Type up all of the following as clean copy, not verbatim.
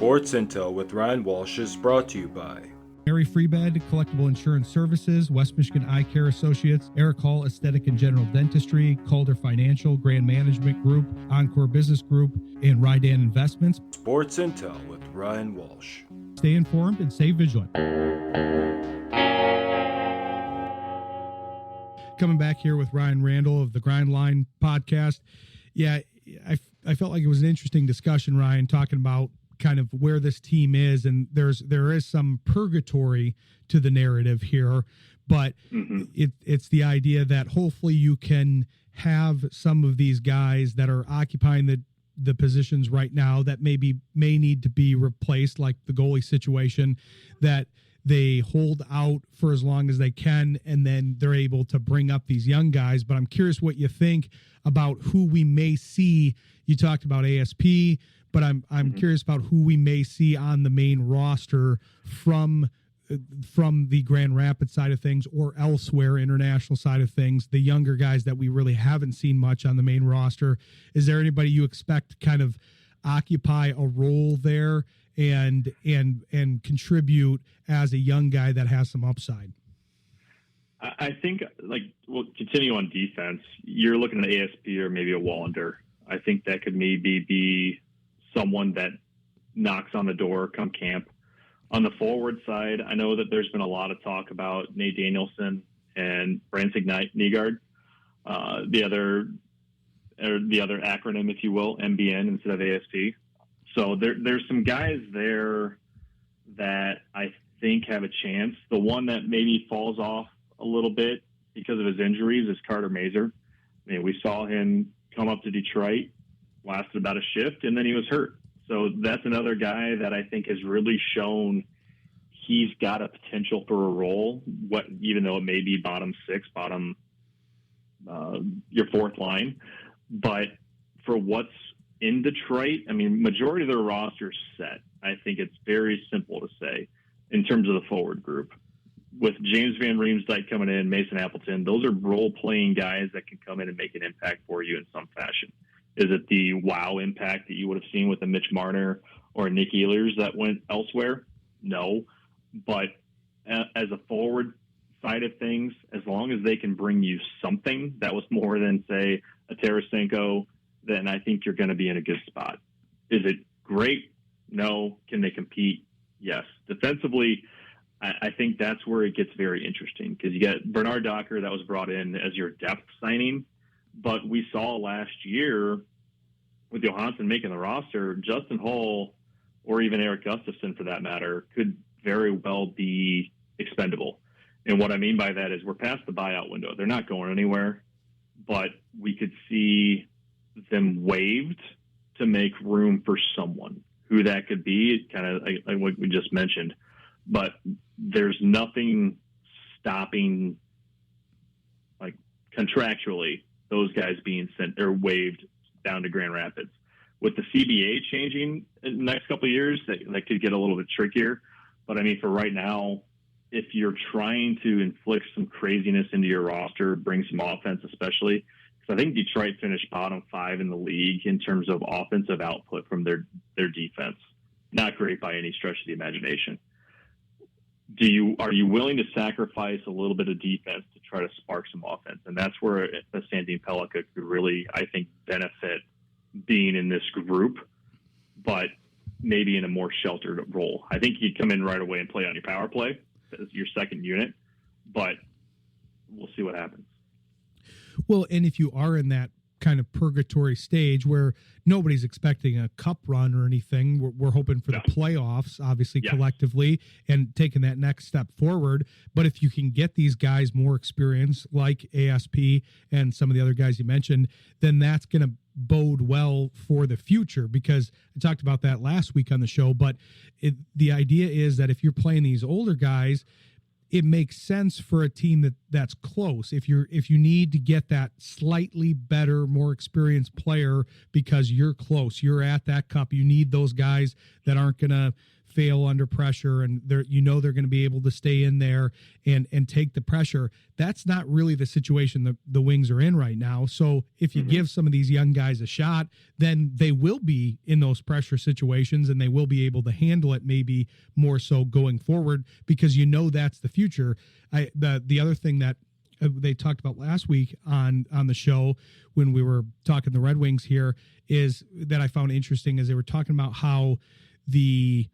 Sports Intel with Ryan Walsh is brought to you by Harry Freebed, Collectible Insurance Services, West Michigan Eye Care Associates, Eric Hall Aesthetic and General Dentistry, Calder Financial, Grand Management Group, Encore Business Group, and Rydan Investments. Sports Intel with Ryan Walsh. Stay informed and stay vigilant. Coming back here with Ryan Randall of the Grind Line podcast. Yeah, I felt like it was an interesting discussion, Ryan, talking about kind of where this team is, and there is some purgatory to the narrative here, but it's the idea that hopefully you can have some of these guys that are occupying the positions right now that may need to be replaced, like the goalie situation, that they hold out for as long as they can, and then they're able to bring up these young guys. But I'm curious what you think about who we may see. You talked about ASP, but I'm curious about who we may see on the main roster from the Grand Rapids side of things or elsewhere, international side of things, the younger guys that we really haven't seen much on the main roster. Is there anybody you expect to kind of occupy a role there and contribute as a young guy that has some upside? I think, we'll continue on defense. You're looking at ASP or maybe a Wallander. I think that could maybe be someone that knocks on the door come camp. On the forward side, I know that there's been a lot of talk about Nate Danielson and Branson Nygaard, the other acronym, if you will, MBN instead of ASP. So there's some guys there that I think have a chance. The one that maybe falls off a little bit because of his injuries is Carter Mazur. I mean, we saw him come up to Detroit, lasted about a shift, and then he was hurt. So that's another guy that I think has really shown he's got a potential for a role, even though it may be bottom six, your fourth line. But for what's in Detroit, I mean, majority of their roster's set. I think it's very simple to say in terms of the forward group. With James Van Riemsdyk coming in, Mason Appleton, those are role-playing guys that can come in and make an impact for you in some fashion. Is it the wow impact that you would have seen with a Mitch Marner or a Nick Ehlers that went elsewhere? No. But as a forward side of things, as long as they can bring you something that was more than, say, a Tarasenko, then I think you're going to be in a good spot. Is it great? No. Can they compete? Yes. Defensively, I think that's where it gets very interesting because you got Bernard Docker that was brought in as your depth signing. But we saw last year with Johansson making the roster, Justin Hull or even Eric Gustafsson for that matter could very well be expendable. And what I mean by that is we're past the buyout window. They're not going anywhere, but we could see them waived to make room for someone. Who that could be, kind of like what we just mentioned. But there's nothing stopping, like contractually, those guys being sent or waived down to Grand Rapids. With the CBA changing in the next couple of years, that could get a little bit trickier. But I mean, for right now, if you're trying to inflict some craziness into your roster, bring some offense, especially, because I think Detroit finished bottom 5 in the league in terms of offensive output from their defense. Not great by any stretch of the imagination. Are you willing to sacrifice a little bit of defense to try to spark some offense? And that's where Sandin Pellikka could really, I think, benefit being in this group, but maybe in a more sheltered role. I think he'd come in right away and play on your power play as your second unit, but we'll see what happens. Well, and if you are in that kind of purgatory stage where nobody's expecting a cup run or anything, we're hoping for the playoffs, obviously, collectively, and taking that next step forward. But if you can get these guys more experience, like ASP and some of the other guys you mentioned, then that's going to bode well for the future, because I talked about that last week on the show. But the idea is that if you're playing these older guys, it makes sense for a team that's close. If you need to get that slightly better, more experienced player because you're close, you're at that cup, you need those guys that aren't going to fail under pressure, and they're going to be able to stay in there and take the pressure. That's not really the situation the Wings are in right now. So if you give some of these young guys a shot, then they will be in those pressure situations, and they will be able to handle it maybe more so going forward, because that's the future. The other thing that they talked about last week on the show when we were talking the Red Wings here is that I found interesting, is they were talking about how the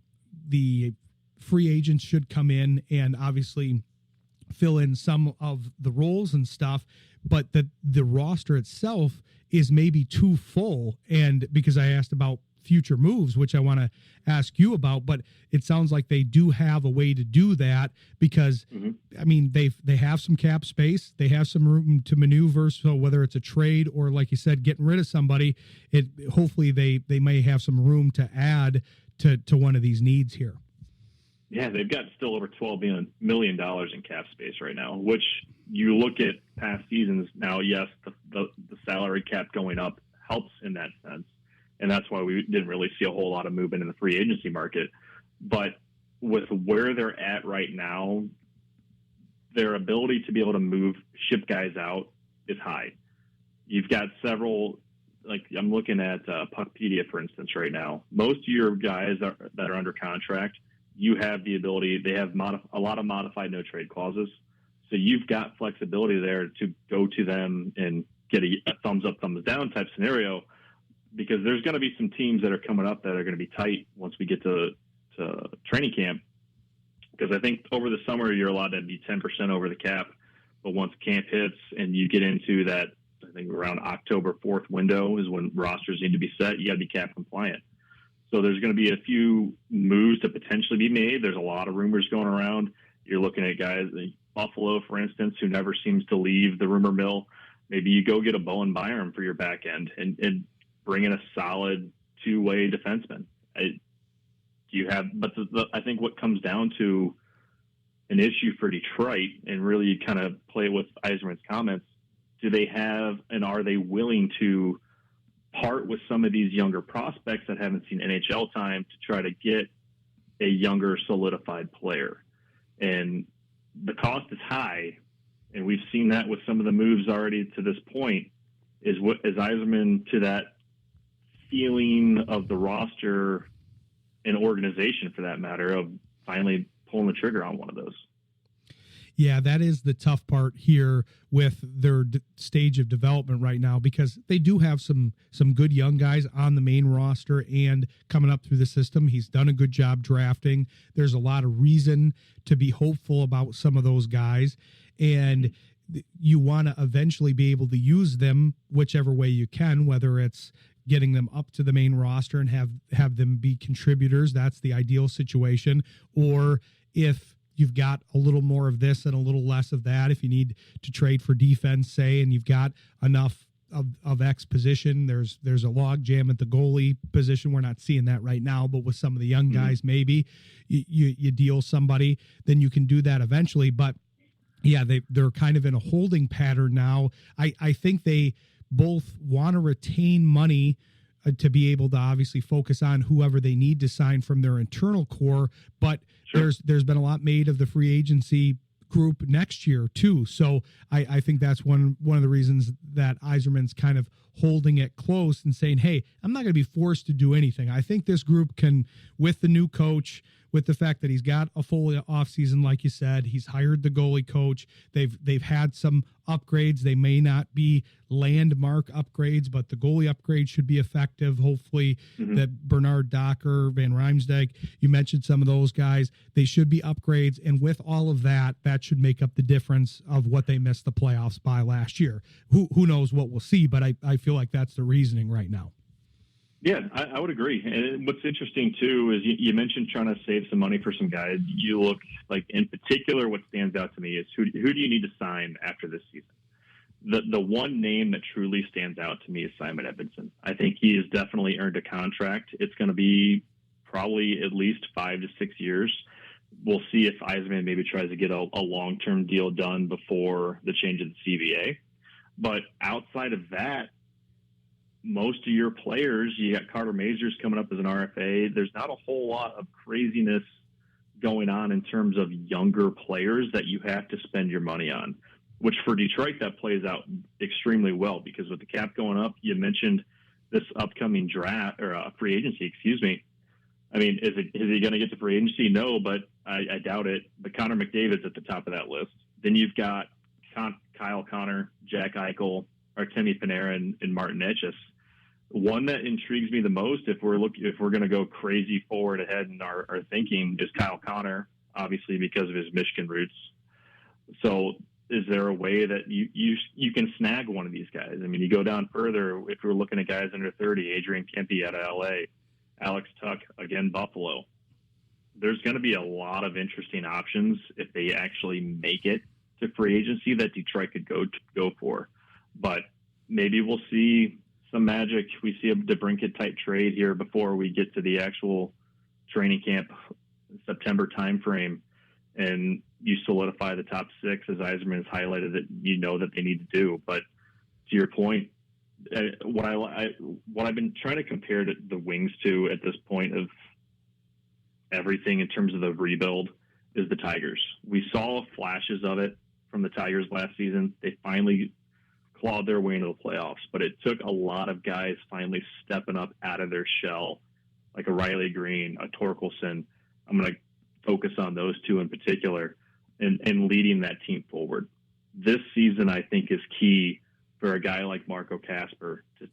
free agents should come in and obviously fill in some of the roles and stuff, but the roster itself is maybe too full. And because I asked about future moves, which I want to ask you about, but it sounds like they do have a way to do that, because I mean, they have some cap space, they have some room to maneuver. So whether it's a trade or, like you said, getting rid of somebody, hopefully they may have some room to add to one of these needs here. Yeah, they've got still over $12 million in cap space right now, which you look at past seasons now. Yes, the salary cap going up helps in that sense. And that's why we didn't really see a whole lot of movement in the free agency market. But with where they're at right now, their ability to be able to ship guys out is high. You've got several, like I'm looking at Puckpedia, for instance, right now. Most of your guys that are under contract, you have the ability, they have a lot of modified no trade clauses. So you've got flexibility there to go to them and get a thumbs up, thumbs down type scenario, because there's going to be some teams that are coming up that are going to be tight once we get to training camp. Because I think over the summer, you're allowed to be 10% over the cap. But once camp hits and you get into that, I think around October 4th window is when rosters need to be set. You got to be cap compliant. So there's going to be a few moves to potentially be made. There's a lot of rumors going around. You're looking at guys like Buffalo, for instance, who never seems to leave the rumor mill. Maybe you go get a Bowen Byram for your back end and bring in a solid two-way defenseman. I think what comes down to an issue for Detroit, and really kind of play with Yzerman's comments, do they have and are they willing to part with some of these younger prospects that haven't seen NHL time to try to get a younger solidified player? And the cost is high, and we've seen that with some of the moves already to this point. Is Yzerman to that feeling of the roster and organization, for that matter, of finally pulling the trigger on one of those? Yeah, that is the tough part here with their stage of development right now, because they do have some good young guys on the main roster and coming up through the system. He's done a good job drafting. There's a lot of reason to be hopeful about some of those guys, and you want to eventually be able to use them whichever way you can, whether it's getting them up to the main roster and have them be contributors. That's the ideal situation. Or if you've got a little more of this and a little less of that, if you need to trade for defense, say, and you've got enough of X position, there's a log jam at the goalie position. We're not seeing that right now, but with some of the young guys, maybe you deal somebody, then you can do that eventually. But yeah, they're kind of in a holding pattern now. I think they both want to retain money to be able to obviously focus on whoever they need to sign from their internal core, but sure, there's been a lot made of the free agency group next year too. So I think that's one of the reasons that Yzerman's kind of holding it close and saying, hey, I'm not going to be forced to do anything. I think this group can, with the new coach, with the fact that he's got a full offseason, like you said, he's hired the goalie coach. They've had some upgrades. They may not be landmark upgrades, but the goalie upgrade should be effective. Hopefully that Bernard Docker, Van Riemsdyk, you mentioned some of those guys, they should be upgrades. And with all of that, that should make up the difference of what they missed the playoffs by last year. Who knows what we'll see, but I feel like that's the reasoning right now. Yeah, I would agree. And what's interesting, too, is you mentioned trying to save some money for some guys. You look like, in particular, what stands out to me is who do you need to sign after this season? The one name that truly stands out to me is Simon Edmondson. I think he has definitely earned a contract. It's going to be probably at least 5 to 6 years. We'll see if Yzerman maybe tries to get a long-term deal done before the change of the CBA. But outside of that, most of your players, you got Carter Mazurs coming up as an RFA. There's not a whole lot of craziness going on in terms of younger players that you have to spend your money on, which for Detroit, that plays out extremely well because with the cap going up, you mentioned this upcoming draft or free agency, excuse me. I mean, is he going to get to free agency? No, but I doubt it. But Connor McDavid's at the top of that list. Then you've got Kyle Connor, Jack Eichel, Artemi Panarin, and Martin Etchus. One that intrigues me the most, if we're going to go crazy forward ahead in our thinking, is Kyle Connor, obviously because of his Michigan roots. So, is there a way that you can snag one of these guys? I mean, you go down further. If we're looking at guys under 30, Adrian Kempe out of LA, Alex Tuck, again, Buffalo. There's going to be a lot of interesting options if they actually make it to free agency that Detroit could go for. But maybe we'll see some magic. We see a DeBrincat type trade here before we get to the actual training camp September timeframe, and you solidify the top six, as Yzerman has highlighted that that they need to do. But to your point, what I've been trying to compare the Wings to at this point of everything in terms of the rebuild is the Tigers. We saw flashes of it from the Tigers last season. They finally clawed their way into the playoffs, but it took a lot of guys finally stepping up out of their shell, like a Riley Green, a Torkelson. I'm going to focus on those two in particular and leading that team forward. This season, I think, is key for a guy like Marco Kasper to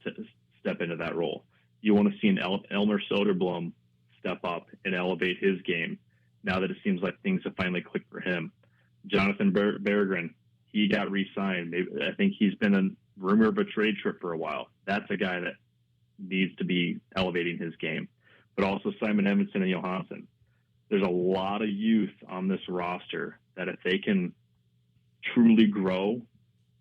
step into that role. You want to see an Elmer Soderblom step up and elevate his game now that it seems like things have finally clicked for him. Jonathan Berggren, he got re-signed. I think he's been a rumor of a trade trip for a while. That's a guy that needs to be elevating his game. But also Simon Edmondson and Johansson. There's a lot of youth on this roster that if they can truly grow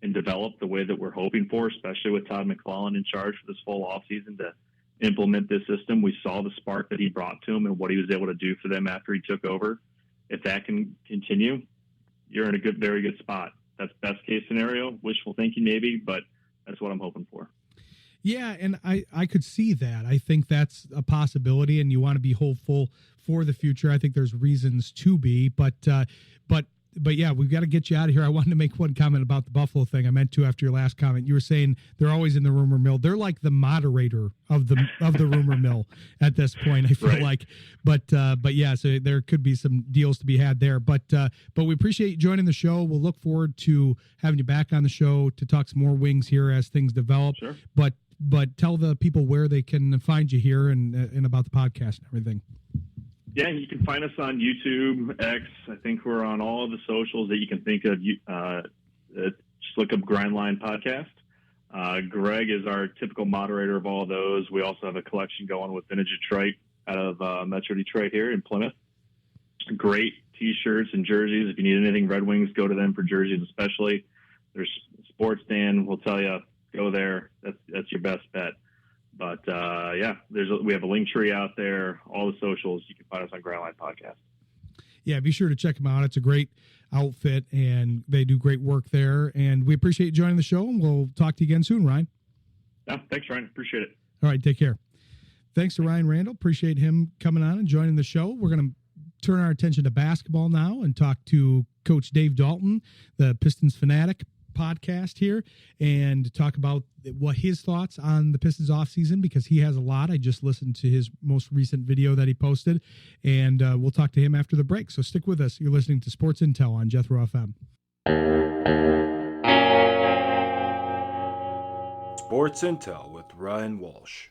and develop the way that we're hoping for, especially with Todd McClellan in charge for this full offseason to implement this system. We saw the spark that he brought to him and what he was able to do for them after he took over. If that can continue, you're in a very good spot. That's best case scenario, wishful thinking maybe, but that's what I'm hoping for. Yeah, and I could see that. I think that's a possibility, and you want to be hopeful for the future. I think there's reasons to be, but yeah, we've got to get you out of here. I wanted to make one comment about the Buffalo thing. I meant to after your last comment. You were saying they're always in the rumor mill. They're like the moderator of the rumor mill at this point, I feel like. But yeah, so there could be some deals to be had there. But we appreciate you joining the show. We'll look forward to having you back on the show to talk some more Wings here as things develop. Sure. But tell the people where they can find you here and about the podcast and everything. Yeah, you can find us on YouTube, X. I think we're on all of the socials that you can think of. Just look up Grindline Podcast. Greg is our typical moderator of all those. We also have a collection going with Vintage Detroit out of Metro Detroit here in Plymouth. Great T-shirts and jerseys. If you need anything Red Wings, go to them for jerseys especially. There's Sports Dan. We'll tell you, go there. That's your best bet. But, yeah, we have a link tree out there, all the socials. You can find us on Grindline Podcast. Yeah, be sure to check them out. It's a great outfit, and they do great work there. And we appreciate you joining the show, and we'll talk to you again soon, Ryan. Yeah, thanks, Ryan. Appreciate it. All right, take care. Thanks to Ryan Randall. Appreciate him coming on and joining the show. We're going to turn our attention to basketball now and talk to Coach Dave Dalton, the Pistons Fanatic podcast here, and talk about what his thoughts on the Pistons offseason, because he has a lot. I just listened to his most recent video that he posted, and we'll talk to him after the break. So stick with us. You're listening to Sports Intel on Jethro FM. Sports Intel with Ryan Walsh.